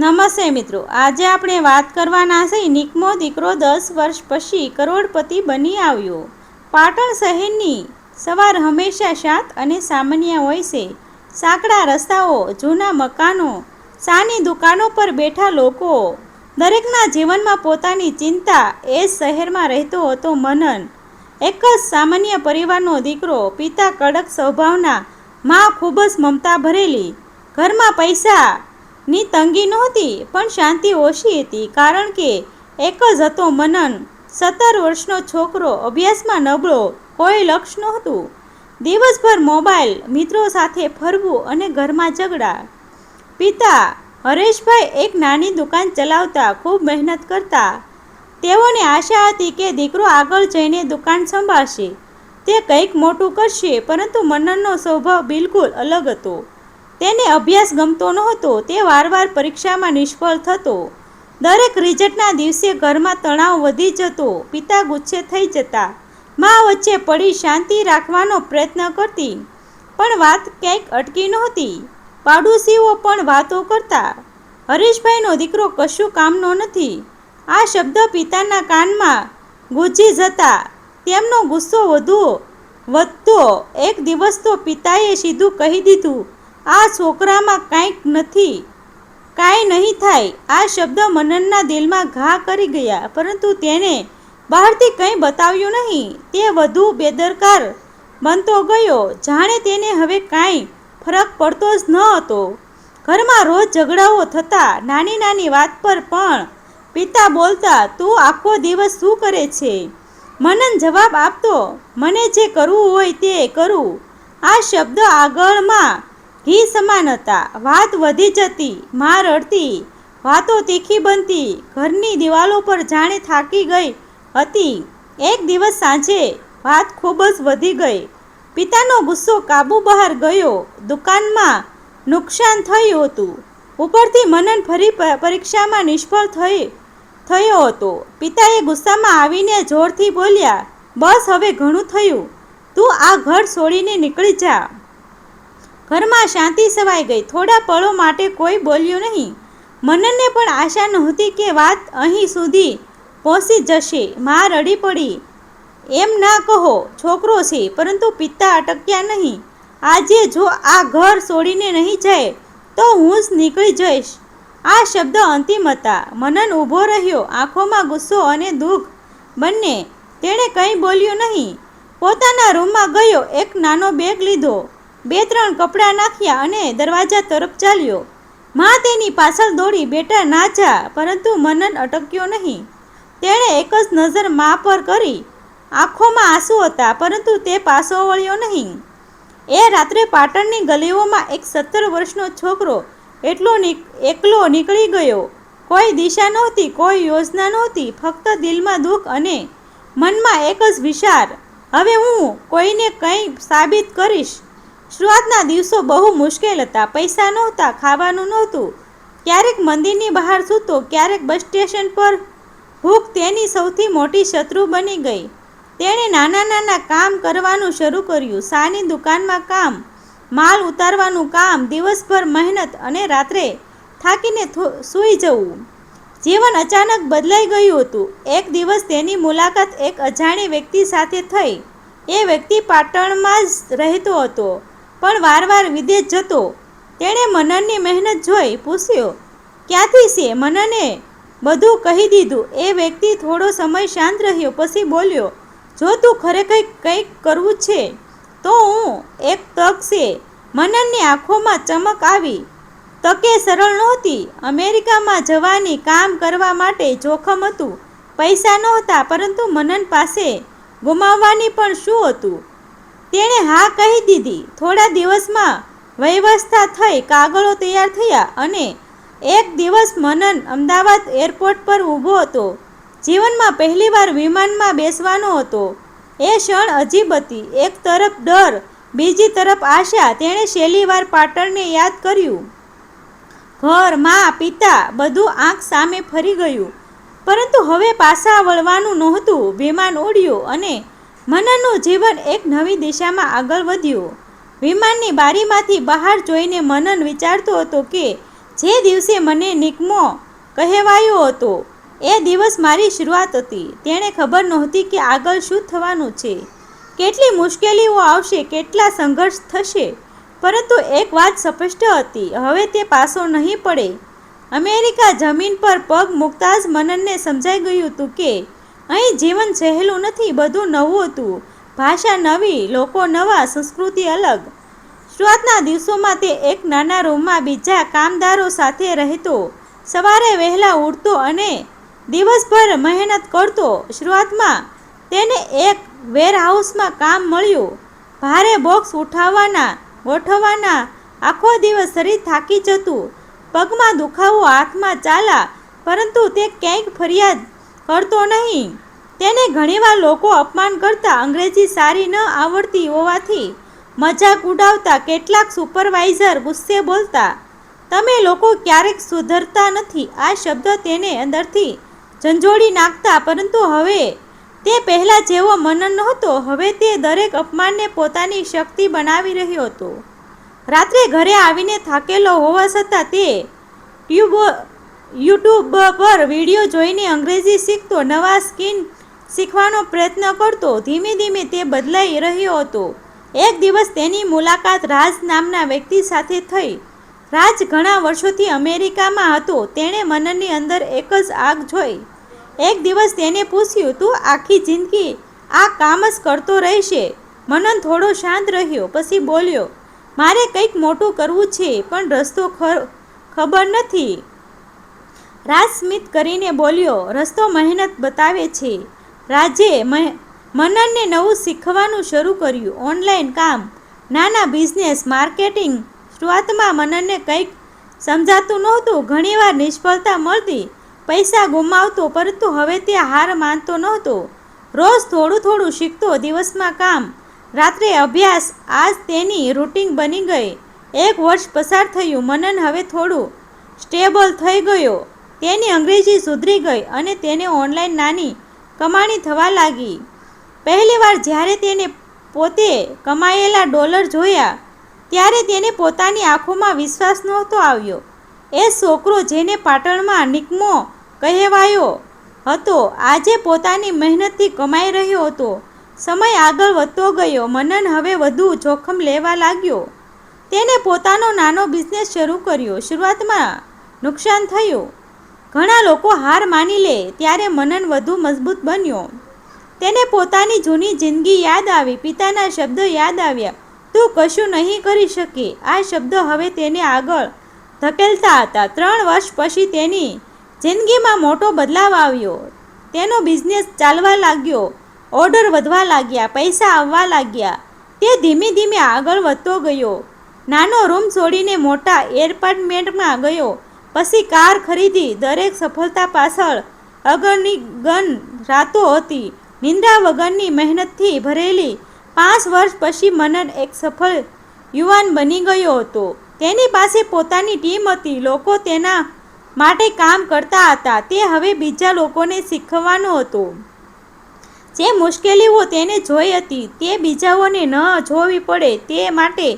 નમસ્તે મિત્રો, આજે આપણે વાત કરવાના છે નિકમો દીકરો 10 વર્ષ પછી કરોડપતિ બની આવ્યો। પાટણ શહેરની સવાર હંમેશા શાંત અને સામાન્ય હોય છે। સાંકડા રસ્તાઓ, જૂના મકાનો, ચાની દુકાનો પર બેઠા લોકો, દરેકના જીવનમાં પોતાની ચિંતા। એ શહેરમાં રહેતો હતો મનન, એક જ સામાન્ય પરિવારનો દીકરો। પિતા કડક સ્વભાવના, માં ખૂબ જ મમતા ભરેલી। ઘરમાં પૈસાની તંગી નહોતી, પણ શાંતિ ઓછી હતી, કારણ કે એક જ હતો મનન, 17 વર્ષનો છોકરો, અભ્યાસમાં નબળો, કોઈ લક્ષ્ય નહોતું। દિવસભર મોબાઈલ, મિત્રો સાથે ફરવું અને ઘરમાં ઝઘડા। પિતા હરેશભાઈ એક નાની દુકાન ચલાવતા, ખૂબ મહેનત કરતા। તેઓને આશા હતી કે દીકરો આગળ જઈને દુકાન સંભાળશે, તે કંઈક મોટું કરશે, પરંતુ મનનનો સ્વભાવ બિલકુલ અલગ હતો। તેને અભ્યાસ ગમતો નહોતો, તે વારવાર પરીક્ષામાં નિષ્ફળ થતો। દરેક રિઝલ્ટના દિવસે ઘરમાં તણાવ વધી જતો। પિતા ગુસ્સે થઈ જતા, માં વચ્ચે પડી શાંતિ રાખવાનો પ્રયત્ન કરતી, પણ વાત ક્યાંક અટકી નહોતી। પાડોશીઓ પણ વાતો કરતા, હરેશભાઈનો દીકરો કશું કામનો નથી, આ શબ્દ પિતાના કાનમાં ગુંજી જતા। તેમનો ગુસ્સો વધતો। એક દિવસ તો પિતાએ સીધું કહી દીધું, આ છોકરામાં કાંઈ નહીં થાય। આ શબ્દ મનનના દિલમાં ઘા કરી ગયા, પરંતુ તેને બહારથી કંઈ બતાવ્યું નહીં। તે વધુ બેદરકાર બનતો ગયો, જાણે તેને હવે કાંઈ ફરક પડતો જ ન હતો। ઘરમાં રોજ ઝઘડાઓ થતા, નાની નાની વાત પર પણ પિતા બોલતા, તું આખો દિવસ શું કરે છે? મનન જવાબ આપતો, મને જે કરવું હોય તે કરું। આ શબ્દ આગળમાં ઘી સમાન હતા। વાત વધી જતી, માં રડતી, વાતો તીખી બનતી, ઘરની દિવાલો પર જાણે થાકી ગઈ હતી। એક દિવસ સાંજે વાત ખૂબ જ વધી ગઈ, પિતાનો ગુસ્સો કાબુ બહાર ગયો। દુકાનમાં નુકસાન થયું હતું, ઉપરથી મનન ફરી પરીક્ષામાં નિષ્ફળ થયો હતો। પિતાએ ગુસ્સામાં આવીને જોરથી બોલ્યા, બસ હવે ઘણું થયું, તું આ ઘર છોડીને નીકળી જા। ઘરમાં શાંતિ છવાઈ ગઈ। થોડા પળો માટે કોઈ બોલ્યું નહીં। મનનને પણ આશા નહોતી કે વાત અહીં સુધી પહોંચી જશે। માં રડી પડી, એમ ના કહો, છોકરો છે। પરંતુ પિતા અટક્યા નહીં, આજે જો આ ઘર છોડીને નહીં જાય તો હું જ નીકળી જઈશ। આ શબ્દ અંતિમ હતા। મનન ઊભો રહ્યો, આંખોમાં ગુસ્સો અને દુઃખ બંને। તેણે કંઈ બોલ્યું નહીં, પોતાના રૂમમાં ગયો, એક નાનો બેગ લીધો, 2-3 કપડાં નાખ્યા અને દરવાજા તરફ ચાલ્યો। માં તેની પાછળ દોડી, બેટા ના જા, પરંતુ મનન અટક્યો નહીં। તેણે એક જ નજર માં પર કરી, આંખોમાં આંસુ હતા, પરંતુ તે પાછો વળ્યો નહીં। એ રાત્રે પાટણની ગલીઓમાં એક 17 વર્ષનો છોકરો એકલો નીકળી ગયો। કોઈ દિશા નહોતી, કોઈ યોજના નહોતી, ફક્ત દિલમાં દુઃખ અને મનમાં એક જ વિચાર, હવે હું કોઈને કંઈ સાબિત કરીશ। શરૂઆતના દિવસો બહુ મુશ્કેલ હતા। પૈસા નહોતા, ખાવાનું નહોતું, ક્યારેક મંદિરની બહાર સૂતો, ક્યારેક બસ સ્ટેશન પર। ભૂખ તેની સૌથી મોટી શત્રુ બની ગઈ। તેણે નાના નાના કામ કરવાનું શરૂ કર્યું, ચાની દુકાનમાં કામ, માલ ઉતારવાનું કામ, દિવસભર મહેનત અને રાત્રે થાકીને સૂઈ જવું। જીવન અચાનક બદલાઈ ગયું હતું। એક દિવસ તેની મુલાકાત એક અજાણી વ્યક્તિ સાથે થઈ। એ વ્યક્તિ પાટણમાં જ રહેતો હતો, પણ વારવાર વિદેશ જતો। તેણે મનનની મહેનત જોઈ પૂછ્યું, ક્યાંથી છે? મનને બધું કહી દીધું। એ વ્યક્તિ થોડો સમય શાંત રહ્યો, પછી બોલ્યો, જો તું ખરેખર કંઈક કરવું છે તો એક તક છે। મનનની આંખોમાં ચમક આવી। તકે સરળ નહોતી, અમેરિકામાં જવાની, કામ કરવા માટે જોખમ હતું, પૈસા નહોતા, પરંતુ મનન પાસે ગુમાવવાની પણ શું હતું? તેણે હા કહી દીધી। થોડા દિવસમાં વ્યવસ્થા થઈ, કાગળો તૈયાર થયા, અને એક દિવસ મનન અમદાવાદ એરપોર્ટ પર ઊભો હતો। જીવનમાં પહેલીવાર વિમાનમાં બેસવાનો હતો। એ ક્ષણ અજીબ હતી, એક તરફ ડર, બીજી તરફ આશા। તેણે છેલ્લી વાર પાટણને યાદ કર્યું, ઘર, માં, પિતા, બધું આંખ સામે ફરી ગયું, પરંતુ હવે પાછા વળવાનું નહોતું। વિમાન ઉડ્યું અને મનનનું જીવન એક નવી દિશામાં આગળ વધ્યું। વિમાનની બારીમાંથી બહાર જોઈને મનન વિચારતો હતો કે જે દિવસે મને નિકમો કહેવાયો હતો એ દિવસ મારી શરૂઆત હતી. તેણે ખબર નહોતી કે આગળ શું થવાનું છે, કેટલી મુશ્કેલીઓ આવશે, કેટલા સંઘર્ષ થશે. પરંતુ એક વાત સ્પષ્ટ હતી, હવે તે પાછો નહીં પડે. અમેરિકા જમીન પર પગ મૂકતા જ મનનને સમજાઈ ગયું હતું કે અહીં જીવન સહેલું નથી. બધું નવું હતું, ભાષા નવી, લોકો નવા, સંસ્કૃતિ અલગ. શરૂઆતના દિવસોમાં તે એક નાના રૂમમાં બીજા કામદારો સાથે રહેતો, સવારે વહેલા ઉઠતો અને દિવસભર મહેનત કરતો. શરૂઆતમાં તેને એક વેરહાઉસમાં કામ મળ્યું, ભારે બોક્સ ઉઠાવવાના, ગોઠવવાના. આખો દિવસ શરીર થાકી જતું, પગમાં દુખાવો, હાથમાં ચાલા, પરંતુ તે ક્યાંય ફરિયાદ કરતો નહીં. તેને ઘણીવાર લોકો અપમાન કરતા, અંગ્રેજી સારી ન આવડતી હોવાથી મજાક ઉડાવતા, કેટલાક સુપરવાઇઝર ગુસ્સે બોલતા, તમે લોકો ક્યારેક સુધરતા નથી. આ શબ્દ તેને અંદરથી ઝંઝોડી નાખતા. પરંતુ હવે તે પહેલાં જેવો મનન નહોતો. હવે તે દરેક અપમાનને પોતાની શક્તિ બનાવી રહ્યો હતો. રાત્રે ઘરે આવીને થાકેલો હોવા છતાં તે યુટ્યુબ પર વિડીયો જોઈને અંગ્રેજી શીખતો, નવા સ્કિલ શીખવાનો પ્રયત્ન કરતો. ધીમે ધીમે તે બદલાઈ રહ્યો હતો. એક દિવસ તેની મુલાકાત રાજ નામના વ્યક્તિ સાથે થઈ. રાજ ઘણા વર્ષોથી અમેરિકામાં હતો. તેણે મનનની અંદર એક જ આગ જોઈ. એક દિવસ તેને પૂછ્યું, તું આખી જિંદગી આ કામ જ કરતો રહેશે? મનન થોડો શાંત રહ્યો, પછી બોલ્યો, મારે કંઈક મોટું કરવું છે, પણ રસ્તો ખબર નથી. રાજ સ્મિત કરીને બોલ્યો, રસ્તો મહેનત બતાવે છે. રાજે મનનને નવું શીખવાનું શરૂ કર્યું, ઓનલાઈન કામ, નાના બિઝનેસ, માર્કેટિંગ. શરૂઆતમાં મનનને કંઈક સમજાતું નહોતું. ઘણીવાર નિષ્ફળતા મળતી, પૈસા ગુમાવતો, પરંતુ હવે તે હાર માનતો નહોતો. રોજ થોડું થોડું શીખતો, દિવસમાં કામ, રાત્રે અભ્યાસ. આજ તેની રૂટીન બની ગઈ. એક વર્ષ પસાર થયું. મનન હવે થોડું સ્ટેબલ થઈ ગયો. તેની અંગ્રેજી સુધરી ગઈ અને તેને ઓનલાઈન નાની કમાણી થવા લાગી. પહેલીવાર જ્યારે તેને પોતે કમાયેલા ડોલર જોયા, ત્યારે તેને પોતાની આંખોમાં વિશ્વાસ નહોતો આવ્યો. એ છોકરો જેને પાટણમાં નિકમો કહેવાયો હતો, આજે પોતાની મહેનતથી કમાઈ રહ્યો હતો. સમય આગળ વધતો ગયો. મનન હવે વધુ જોખમ લેવા લાગ્યો. તેને પોતાનો નાનો બિઝનેસ શરૂ કર્યો. શરૂઆતમાં નુકસાન થયું. ઘણા લોકો હાર માની લે, ત્યારે મનન વધુ મજબૂત બન્યો. તેને પોતાની જૂની જિંદગી યાદ આવી. પિતાના શબ્દ યાદ આવ્યા, તું કશું નહીં કરી શકે. આ શબ્દ હવે તેને આગળ ધકેલતા હતા. 3 વર્ષ પછી તેની જિંદગીમાં મોટો બદલાવ આવ્યો. તેનો બિઝનેસ ચાલવા લાગ્યો, ઓર્ડર વધવા લાગ્યા, પૈસા આવવા લાગ્યા. તે ધીમે ધીમે આગળ વધતો ગયો. નાનો રૂમ છોડીને મોટા એપાર્ટમેન્ટમાં ગયો, પછી કાર ખરીદી. દરેક સફળતા પાછળ અગણિત રાતો હતી, નિંદ્રા વગરની મહેનતથી ભરેલી. 5 વર્ષ પછી મનન એક સફળ યુવાન બની ગયો હતો. તેની પાસે પોતાની ટીમ હતી, લોકો તેના માટે કામ કરતા હતા. તે હવે બીજા લોકોને શીખવવાનો હતો. જે મુશ્કેલીઓ તેને જોઈ હતી, તે બીજાઓને ન જોવી પડે તે માટે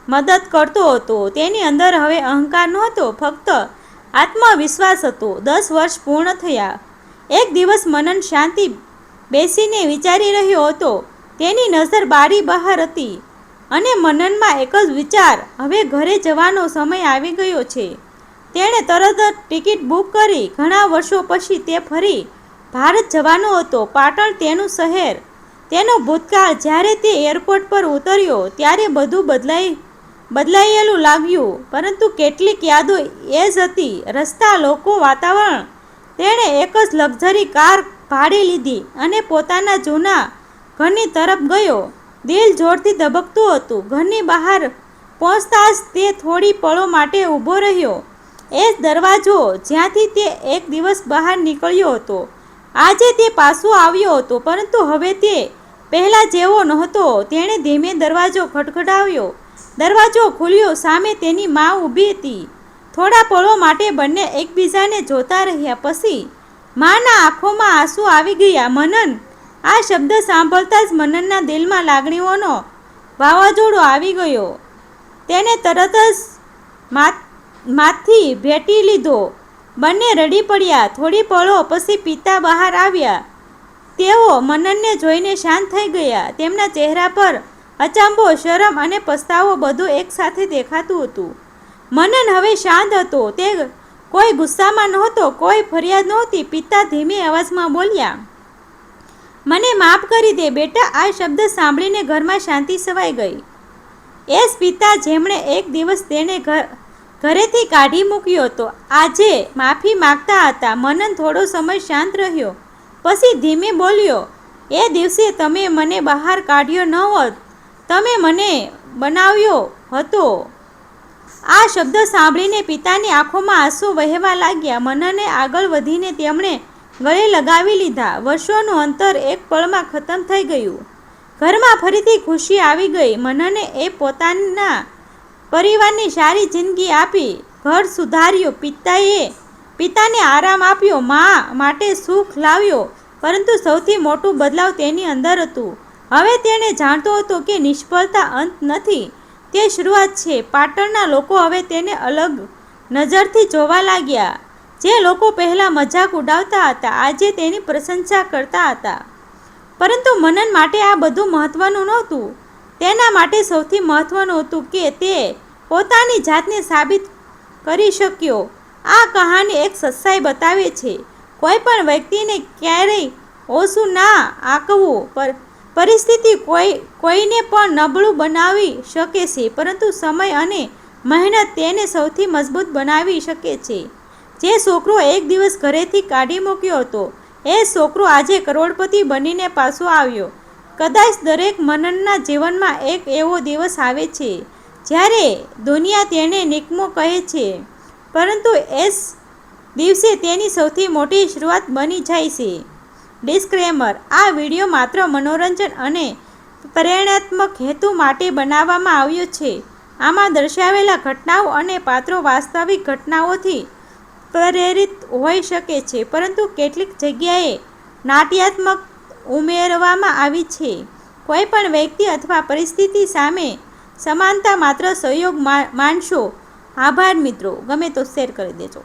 મદદ કરતો હતો. તેની અંદર હવે અહંકાર નહોતો, ફક્ત આત્મવિશ્વાસ હતો. 10 વર્ષ પૂર્ણ થયા. એક દિવસ મનન શાંતિ બેસીને વિચારી રહ્યો હતો. તેની નજર બારી બહાર હતી અને મનનમાં એક જ વિચાર, હવે ઘરે જવાનો સમય આવી ગયો છે. તેણે તરત જ ટિકિટ બુક કરી. ઘણા વર્ષો પછી તે ફરી ભારત જવાનો હતો. પાટણ તેનું શહેર, તેનો ભૂતકાળ. જ્યારે તે એરપોર્ટ પર ઉતર્યો ત્યારે બધું બદલાયેલું લાગ્યું, પરંતુ કેટલીક યાદો એ જ હતી. રસ્તા, લોકો, વાતાવરણ. તેણે એક જ લક્ઝરી કાર ભાડે લીધી અને પોતાના જૂના ઘરની તરફ ગયો. દિલ જોરથી ધબકતું હતું. ઘરની બહાર પહોંચતા જ તે થોડી પળો માટે ઊભો રહ્યો. એ જ દરવાજો જ્યાંથી તે એક દિવસ બહાર નીકળ્યો હતો. આજે તે પાછો આવ્યો હતો, પરંતુ હવે તે પહેલાં જેવો નહોતો. તેણે ધીમે દરવાજો ખટખટાવ્યો. દરવાજો ખુલ્યો. સામે તેની મા ઊભી હતી. થોડા પળો માટે બંને એકબીજાને જોતા રહ્યા. પછી માના આંખોમાં આંસુ આવી ગયા. મનન. આ શબ્દ સાંભળતા જ મનનના દિલમાં લાગણીઓનો વાવાઝોડો આવી ગયો. તેને તરત જ માંથી ભેટી લીધો. બંને રડી પડ્યા. થોડી પળો પછી પિતા બહાર આવ્યા. તેઓ મનનને જોઈને શાંત થઈ ગયા. તેમના ચહેરા પર અચંબો, શરમ અને પસ્તાવો બધું એકસાથે દેખાતું હતું. મનન હવે શાંત હતો. તે કોઈ ગુસ્સામાં નહોતો, કોઈ ફરિયાદ નહોતી. પિતા ધીમે અવાજમાં બોલ્યા, મને માફ કરી દે બેટા. આ શબ્દ સાંભળીને ઘરમાં શાંતિ છવાઈ ગઈ. એ જ પિતા જેમણે એક દિવસ તેને ઘરેથી કાઢી મૂક્યો હતો, આજે માફી માગતા હતા. મનન થોડો સમય શાંત રહ્યો, પછી ધીમે બોલ્યો, એ દિવસે તમે મને બહાર કાઢ્યો ન હોત, તમે મને બનાવ્યો હતો. આ શબ્દ સાંભળીને પિતાની આંખોમાં આંસુ વહેવા લાગ્યા. મનને આગળ વધીને તેમણે ગળે લગાવી લીધા. વર્ષોનું અંતર એક પળમાં ખતમ થઈ ગયું. ઘરમાં ફરીથી ખુશી આવી ગઈ. મનને એ પોતાના પરિવારની સારી જિંદગી આપી, ઘર સુધાર્યું, પિતાને આરામ આપ્યો, મા માટે સુખ લાવ્યો. પરંતુ સૌથી મોટું બદલાવ તેની અંદર હતું. હવે તેણે જાણતો હતો કે નિષ્ફળતા અંત નથી, તે શરૂઆત છે. પાટણના લોકો હવે તેને અલગ નજરથી જોવા લાગ્યા. જે લોકો પહેલાં મજાક ઉડાવતા હતા, આજે તેની પ્રશંસા કરતા હતા. પરંતુ મનન માટે આ બધું મહત્વનું નહોતું. તેના માટે સૌથી મહત્વનું હતું કે તે પોતાની જાતને સાબિત કરી શક્યો. આ કહાની એક સચ્ચાઈ બતાવે છે, કોઈ પણ વ્યક્તિને ક્યારેય ઓછું ના આંકવું. પરિસ્થિતિ કોઈને પણ નબળું બનાવી શકે છે, પરંતુ સમય અને મહેનત તેને સૌથી મજબૂત બનાવી શકે છે. જે છોકરો એક દિવસ ઘરેથી કાઢી મૂક્યો હતો, એ છોકરો આજે કરોડપતિ બનીને પાછો આવ્યો. કદાચ દરેક મનનના જીવનમાં એક એવો દિવસ આવે છે જ્યારે દુનિયા તેને નિકમો કહે છે, પરંતુ એ દિવસે તેની સૌથી મોટી શરૂઆત બની જાય છે. ડિસ્ક્લેમર: આ વિડીયો માત્ર મનોરંજન અને પ્રેરણાત્મક હેતુ માટે બનાવવામાં આવ્યો છે. આમાં દર્શાવેલા ઘટનાઓ અને પાત્રો વાસ્તવિક ઘટનાઓથી પ્રેરિત હોઈ શકે છે, પરંતુ કેટલીક જગ્યાએ નાટ્યાત્મક ઉમેરવામાં આવી છે. કોઈ પણ વ્યક્તિ અથવા પરિસ્થિતિ સામે સમાનતા માત્ર સહયોગ માનશો. આભાર મિત્રો. ગમે તો શેર કરી દેજો.